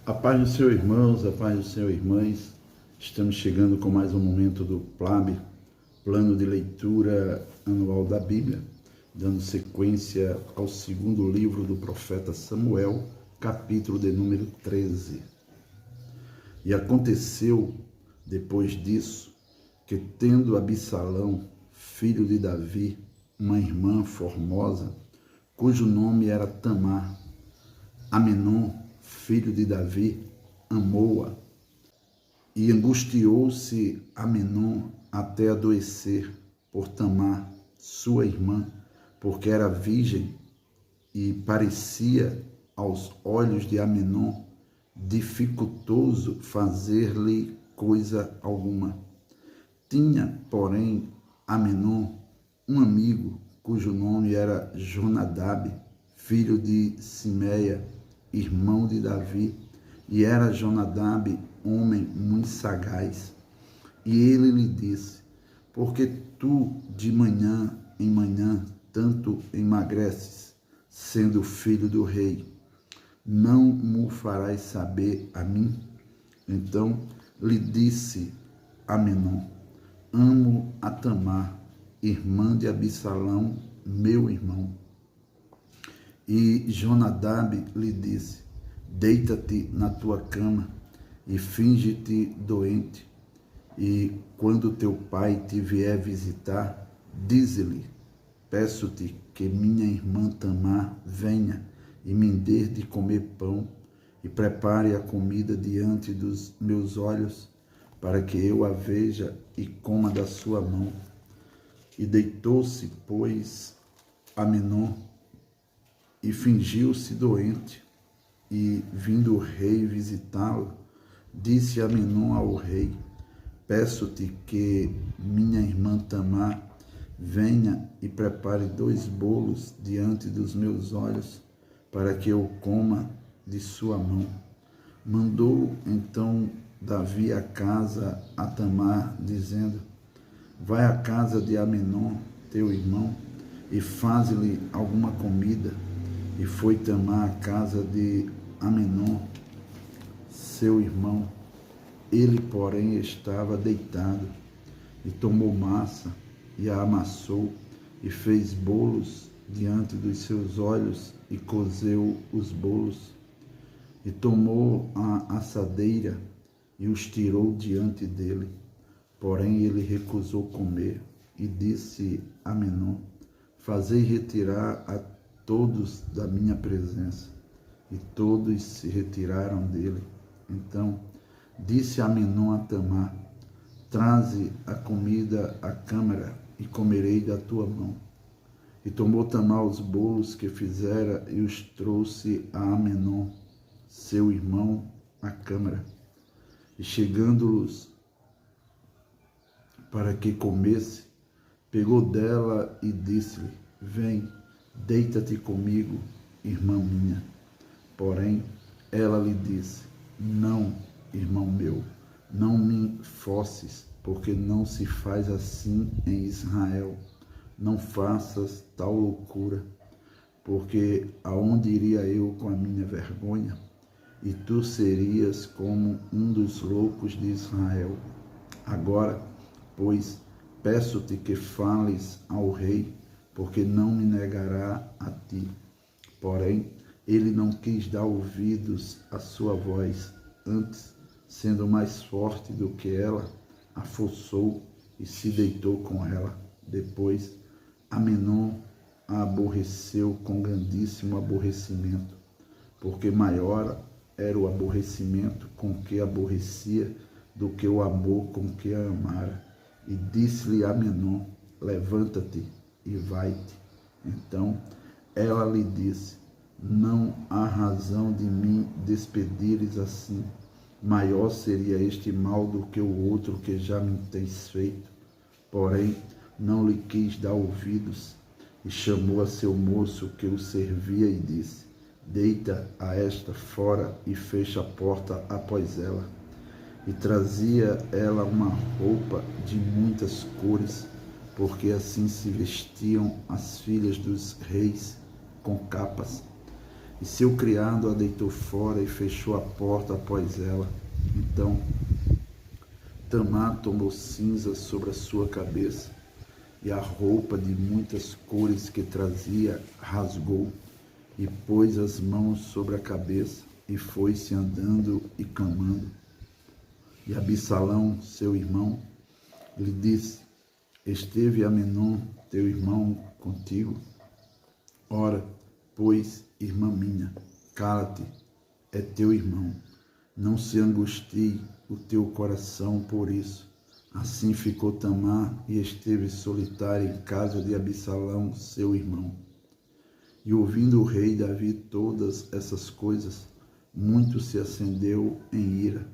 A paz do Senhor, irmãos, a paz do Senhor, irmãs. Estamos chegando com mais um momento do PLAB, Plano de Leitura Anual da Bíblia, dando sequência ao segundo livro do profeta Samuel, capítulo de número 13. E aconteceu, depois disso, que tendo Absalão, filho de Davi, uma irmã formosa, cujo nome era Tamar, Amenom, filho de Davi, amou-a, e angustiou-se Amenom até adoecer por Tamar, sua irmã, porque era virgem, e parecia aos olhos de Amenom dificultoso fazer-lhe coisa alguma. Tinha, porém, Amenom um amigo, cujo nome era Jonadab, filho de Simeia, irmão de Davi, e era Jonadab homem muito sagaz. E ele lhe disse: porque tu de manhã em manhã tanto emagreces, sendo filho do rei, não mo farás saber a mim? Então lhe disse Amenom: amo a Tamar, irmã de Absalão, meu irmão. E Jonadab lhe disse: deita-te na tua cama e finge-te doente, e quando teu pai te vier visitar, dize-lhe: peço-te que minha irmã Tamar venha e me dê de comer pão, e prepare a comida diante dos meus olhos, para que eu a veja e coma da sua mão. E deitou-se, pois, Amenom, e fingiu-se doente. E, vindo o rei visitá-lo, disse Amenom ao rei: peço-te que minha irmã Tamar venha e prepare 2 bolos diante dos meus olhos, para que eu coma de sua mão. Mandou então Davi a casa a Tamar, dizendo: vai à casa de Amenom, teu irmão, e faze-lhe alguma comida. E foi Tamar à casa de Amenom, seu irmão. Ele, porém, estava deitado, e tomou massa, e a amassou, e fez bolos diante dos seus olhos, e cozeu os bolos. E tomou a assadeira, e os tirou diante dele. Porém, ele recusou comer, e disse a Amenom: fazei retirar a todos da minha presença. E todos se retiraram dele. Então disse Amenom a Tamar: traze a comida à câmara, e comerei da tua mão. E tomou Tamar os bolos que fizera, e os trouxe a Amenom, seu irmão, à câmara. E chegando-los para que comesse, pegou dela e disse-lhe: vem, deita-te comigo, irmã minha. Porém, ela lhe disse: não, irmão meu, não me forces, porque não se faz assim em Israel. Não faças tal loucura, porque aonde iria eu com a minha vergonha? E tu serias como um dos loucos de Israel. Agora, pois, peço-te que fales ao rei, porque não me negará a ti. Porém, ele não quis dar ouvidos à sua voz. Antes, sendo mais forte do que ela, a forçou e se deitou com ela. Depois, Amenom a aborreceu com grandíssimo aborrecimento, porque maior era o aborrecimento com que aborrecia do que o amor com que a amara. E disse-lhe Amenom: levanta-te e vai-te. Então ela lhe disse: não há razão de me despedires assim. Maior seria este mal do que o outro que já me tens feito. Porém, não lhe quis dar ouvidos, e chamou a seu moço que o servia e disse: deita a esta fora e fecha a porta após ela. E trazia ela uma roupa de muitas cores, porque assim se vestiam as filhas dos reis, com capas. e seu criado a deitou fora e fechou a porta após ela. Então Tamar tomou cinza sobre a sua cabeça, e a roupa de muitas cores que trazia rasgou, e pôs as mãos sobre a cabeça, e foi-se andando e clamando. E Absalão, seu irmão, lhe disse: esteve Amnon, teu irmão, contigo? Ora, pois, irmã minha, cala-te, é teu irmão. Não se angustie o teu coração por isso. Assim ficou Tamar e esteve solitária em casa de Absalão, seu irmão. E ouvindo o rei Davi todas essas coisas, muito se acendeu em ira.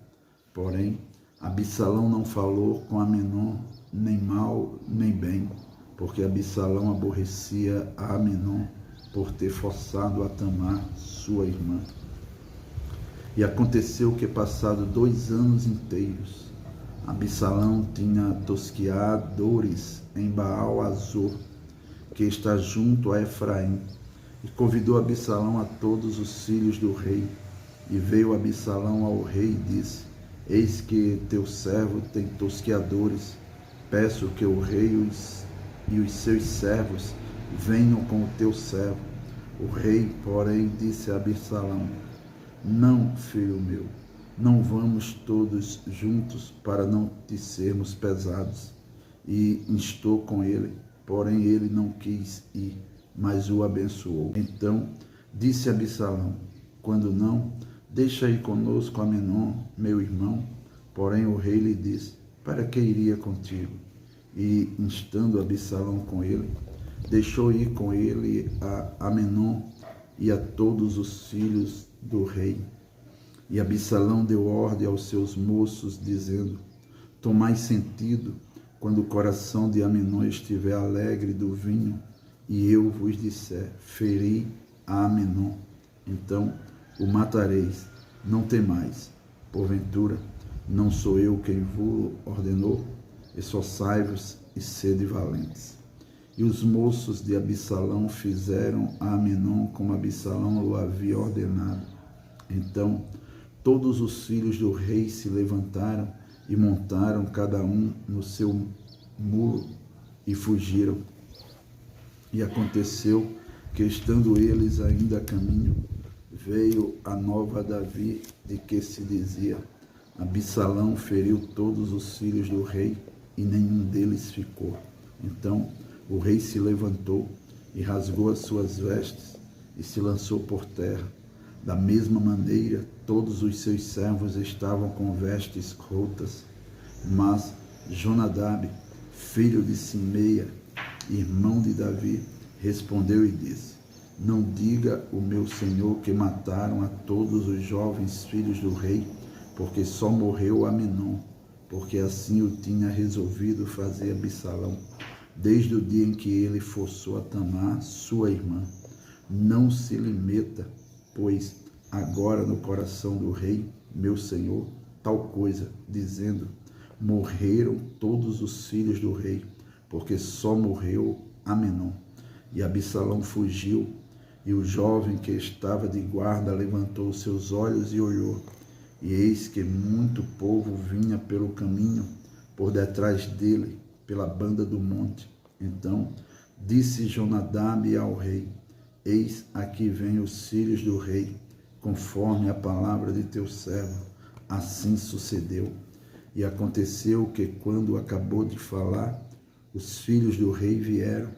Porém, Absalão não falou com Amnon, nem mal nem bem, porque Absalão aborrecia a Amnon por ter forçado a Tamar, sua irmã. E aconteceu que, passado 2 anos inteiros, Absalão tinha tosquiadores em Baal-Azor, que está junto a Efraim, e convidou Absalão a todos os filhos do rei. E veio Absalão ao rei e disse: eis que teu servo tem tosquiadores, peço que o rei e os seus servos venham com o teu servo. O rei, porém, disse a Absalão: não, filho meu, não vamos todos juntos para não te sermos pesados. E instou com ele, porém ele não quis ir, mas o abençoou. Então disse Absalão: quando não, deixa ir conosco Amnon, meu irmão. Porém o rei lhe disse: para que iria contigo? E instando Absalão com ele, deixou ir com ele a Amnon e a todos os filhos do rei. E Absalão deu ordem aos seus moços, dizendo: tomai sentido quando o coração de Amnon estiver alegre do vinho, e eu vos disser: feri a Amnon, então o matareis. Não temais, porventura não sou eu quem vos ordenou? Esforçai-vos e sede valentes. E os moços de Absalão fizeram a Amnon como Absalão o havia ordenado. Então todos os filhos do rei se levantaram e montaram cada um no seu mulo e fugiram. E aconteceu que, estando eles ainda a caminho, veio a nova a Davi de que se dizia: Absalão feriu todos os filhos do rei e nenhum deles ficou. Então o rei se levantou e rasgou as suas vestes e se lançou por terra. Da mesma maneira, todos os seus servos estavam com vestes rotas. Mas Jonadab, filho de Simeia, irmão de Davi, respondeu e disse: não diga o meu senhor que mataram a todos os jovens filhos do rei, porque só morreu Amnon, porque assim o tinha resolvido fazer Absalão, desde o dia em que ele forçou a Tamar, sua irmã. Não se lhe meta, pois, agora no coração do rei, meu senhor, tal coisa, dizendo: morreram todos os filhos do rei, porque só morreu Amnon. E Absalão fugiu, e o jovem que estava de guarda levantou seus olhos e olhou, e eis que muito povo vinha pelo caminho, por detrás dele, pela banda do monte. Então disse Jonadab ao rei: eis aqui vêm os filhos do rei, conforme a palavra de teu servo. Assim sucedeu. E aconteceu que, quando acabou de falar, os filhos do rei vieram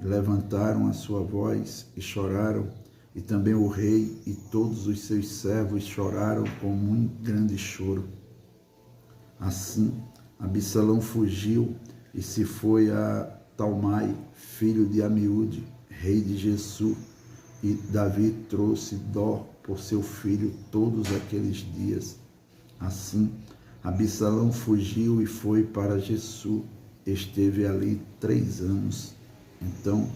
e levantaram a sua voz e choraram, e também o rei e todos os seus servos choraram com muito grande choro. Assim Absalão fugiu e se foi a Talmai, filho de Amiúde, rei de Gesur, e Davi trouxe dó por seu filho todos aqueles dias. Assim Absalão fugiu e foi para Gesur, esteve ali 3 anos. Então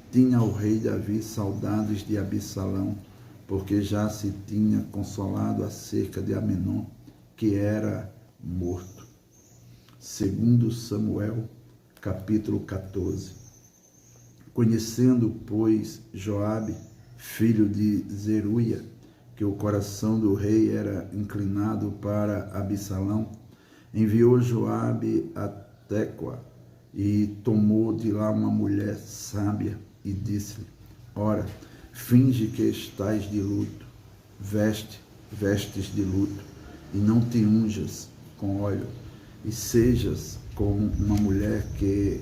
tinha o rei Davi saudades de Absalão, porque já se tinha consolado acerca de Amnon, que era morto. Segundo Samuel, capítulo 14. Conhecendo, pois, Joabe, filho de Zeruia, que o coração do rei era inclinado para Absalão, enviou Joabe a Tecoa e tomou de lá uma mulher sábia e disse-lhe: ora, finge que estás de luto, vestes de luto, e não te unjas com óleo, e sejas como uma mulher que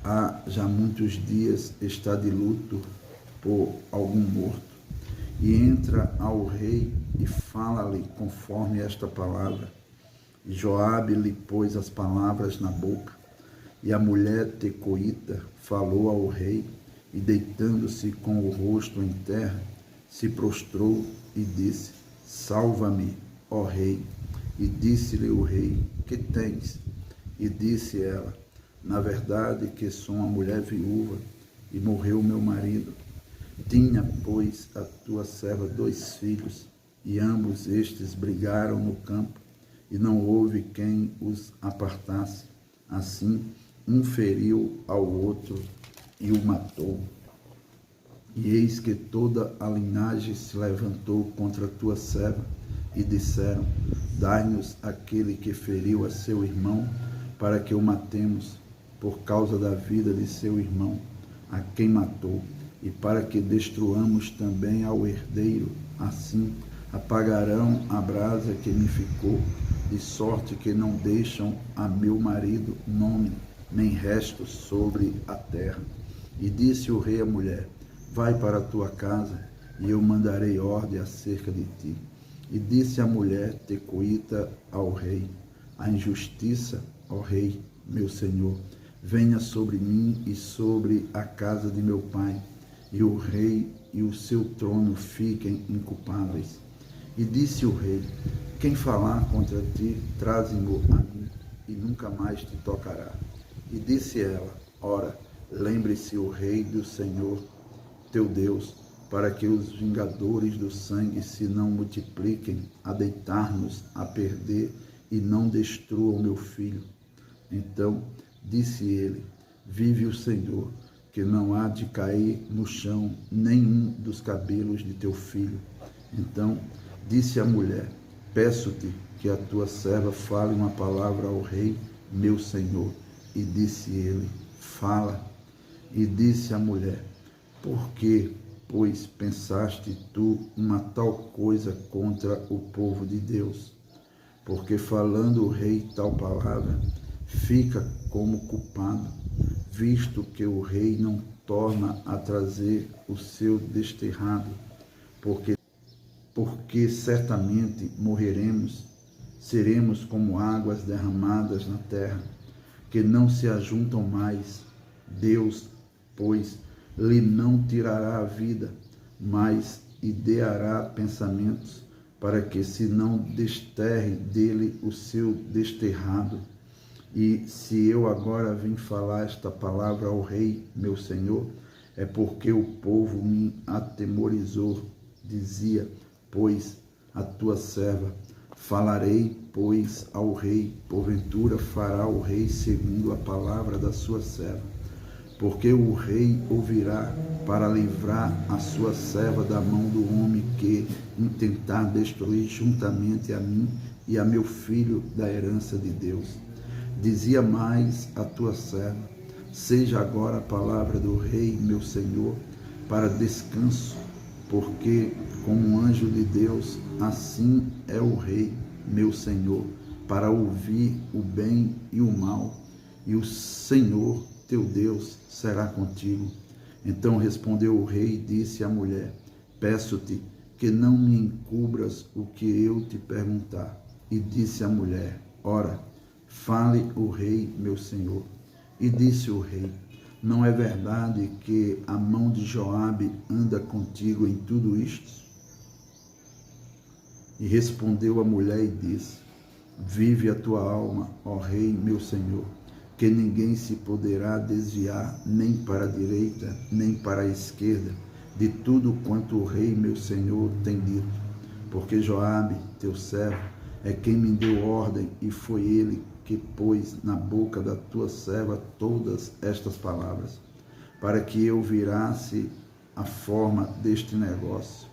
há já muitos dias está de luto por algum morto. E entra ao rei e fala-lhe conforme esta palavra. E Joabe lhe pôs as palavras na boca. E a mulher tecoíta falou ao rei, e deitando-se com o rosto em terra, se prostrou e disse: salva-me, ó rei. E disse-lhe o rei: que tens? E disse ela: na verdade que sou uma mulher viúva, e morreu meu marido. Tinha, pois, a tua serva 2 filhos, e ambos estes brigaram no campo, e não houve quem os apartasse. Assim, um feriu ao outro e o matou. E eis que toda a linhagem se levantou contra a tua serva, e disseram: dai-nos aquele que feriu a seu irmão, para que o matemos, por causa da vida de seu irmão, a quem matou, e para que destruamos também ao herdeiro. Assim apagarão a brasa que me ficou, de sorte que não deixam a meu marido nome, nem resto sobre a terra. E disse o rei à mulher: vai para a tua casa, e eu mandarei ordem acerca de ti. E disse a mulher tecoíta ao rei: a injustiça, ó rei, meu senhor, venha sobre mim e sobre a casa de meu pai, e o rei e o seu trono fiquem inculpáveis. E disse o rei: quem falar contra ti, traze-mo a mim, e nunca mais te tocará. E disse ela: ora, lembre-se o rei do Senhor teu Deus, para que os vingadores do sangue se não multipliquem a deitar-nos a perder e não destruam meu filho. Então disse ele: vive o Senhor, que não há de cair no chão nenhum dos cabelos de teu filho. Então disse a mulher: peço-te que a tua serva fale uma palavra ao rei, meu senhor. E disse ele: fala. E disse a mulher: por que, pois, pensaste tu uma tal coisa contra o povo de Deus? Porque falando o rei tal palavra, fica como culpado, visto que o rei não torna a trazer o seu desterrado, porque certamente morreremos, seremos como águas derramadas na terra, que não se ajuntam mais. Deus, pois, lhe não tirará a vida, mas ideará pensamentos, para que se não desterre dele o seu desterrado. E se eu agora vim falar esta palavra ao rei, meu senhor, é porque o povo me atemorizou. Dizia, pois, a tua serva: falarei, pois, ao rei, porventura fará o rei segundo a palavra da sua serva. Porque o rei ouvirá, para livrar a sua serva da mão do homem que intentar destruir juntamente a mim e a meu filho da herança de Deus. Dizia mais a tua serva: seja agora a palavra do rei, meu senhor, para descanso, porque como um anjo de Deus, assim é o rei, meu senhor, para ouvir o bem e o mal, e o Senhor teu Deus será contigo. Então respondeu o rei e disse à mulher: peço-te que não me encubras o que eu te perguntar. E disse a mulher: ora, fale o rei, meu senhor. E disse o rei: não é verdade que a mão de Joabe anda contigo em tudo isto? E respondeu a mulher e disse: vive a tua alma, ó rei, meu senhor, que ninguém se poderá desviar nem para a direita, nem para a esquerda, de tudo quanto o rei, meu senhor, tem dito. Porque Joabe, teu servo, é quem me deu ordem, e foi ele que pôs na boca da tua serva todas estas palavras, para que eu virasse a forma deste negócio.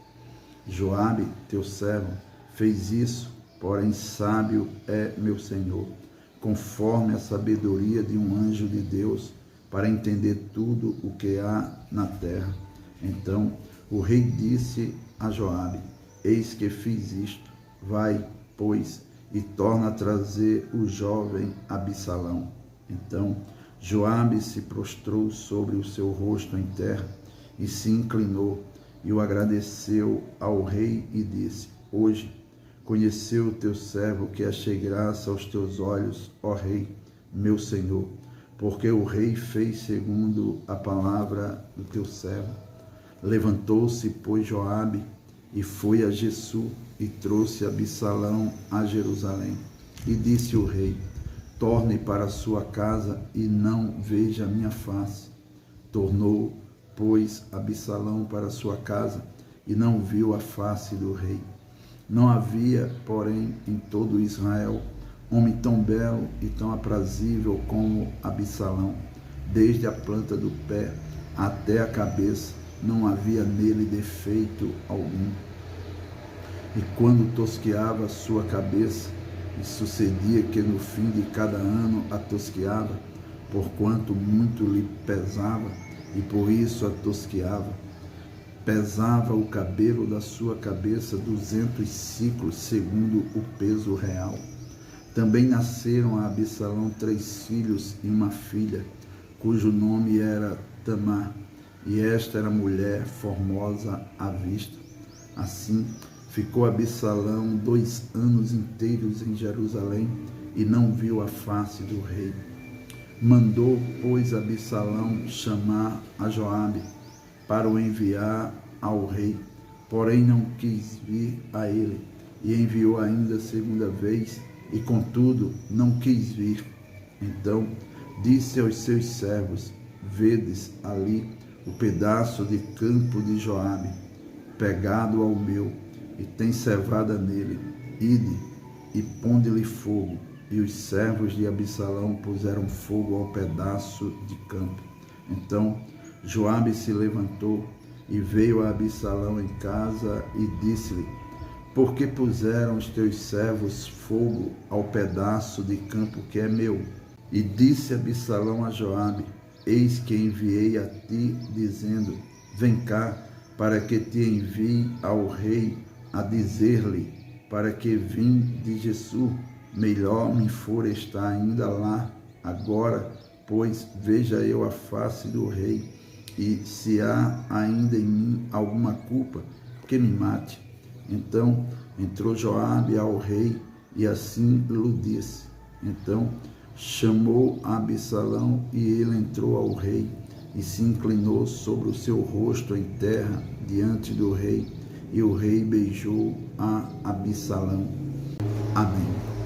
Joabe, teu servo, fez isso, porém sábio é meu senhor, conforme a sabedoria de um anjo de Deus, para entender tudo o que há na terra. Então o rei disse a Joabe: eis que fiz isto, vai, pois, e torna a trazer o jovem Absalão. Então Joabe se prostrou sobre o seu rosto em terra e se inclinou e o agradeceu ao rei e disse: hoje conheceu o teu servo que achei graça aos teus olhos, ó rei, meu senhor, porque o rei fez segundo a palavra do teu servo. Levantou-se, pois, Joabe e foi a Jessu e trouxe Absalão a Jerusalém. E disse o rei: torne para a sua casa e não veja a minha face. Tornou, pois, Absalão para a sua casa e não viu a face do rei. Não havia, porém, em todo Israel homem tão belo e tão aprazível como Absalão. Desde a planta do pé até a cabeça, não havia nele defeito algum. E quando tosqueava a sua cabeça, e sucedia que no fim de cada ano a tosqueava, porquanto muito lhe pesava, e por isso a tosqueava. Pesava o cabelo da sua cabeça 200 siclos, segundo o peso real. Também nasceram a Absalão 3 filhos e uma filha, cujo nome era Tamar, e esta era mulher formosa à vista. Assim ficou Absalão 2 anos inteiros em Jerusalém e não viu a face do rei. Mandou, pois, Absalão chamar a Joabe para o enviar ao rei, porém não quis vir a ele, e enviou ainda segunda vez, e contudo não quis vir. Então disse aos seus servos: vedes ali o pedaço de campo de Joabe, pegado ao meu, e tem cevada nele. Ide e ponde-lhe fogo. E os servos de Absalão puseram fogo ao pedaço de campo. Então Joabe se levantou e veio a Absalão em casa e disse-lhe: por que puseram os teus servos fogo ao pedaço de campo que é meu? E disse Absalão a Joabe: eis que enviei a ti, dizendo: vem cá, para que te envie ao rei a dizer-lhe, para que vim de Jessu, melhor me for estar ainda lá agora, pois veja eu a face do rei, e se há ainda em mim alguma culpa, que me mate. Então entrou Joabe ao rei e assim lhe disse. Então chamou Absalão e ele entrou ao rei e se inclinou sobre o seu rosto em terra diante do rei, e o rei beijou a Absalão. Amém.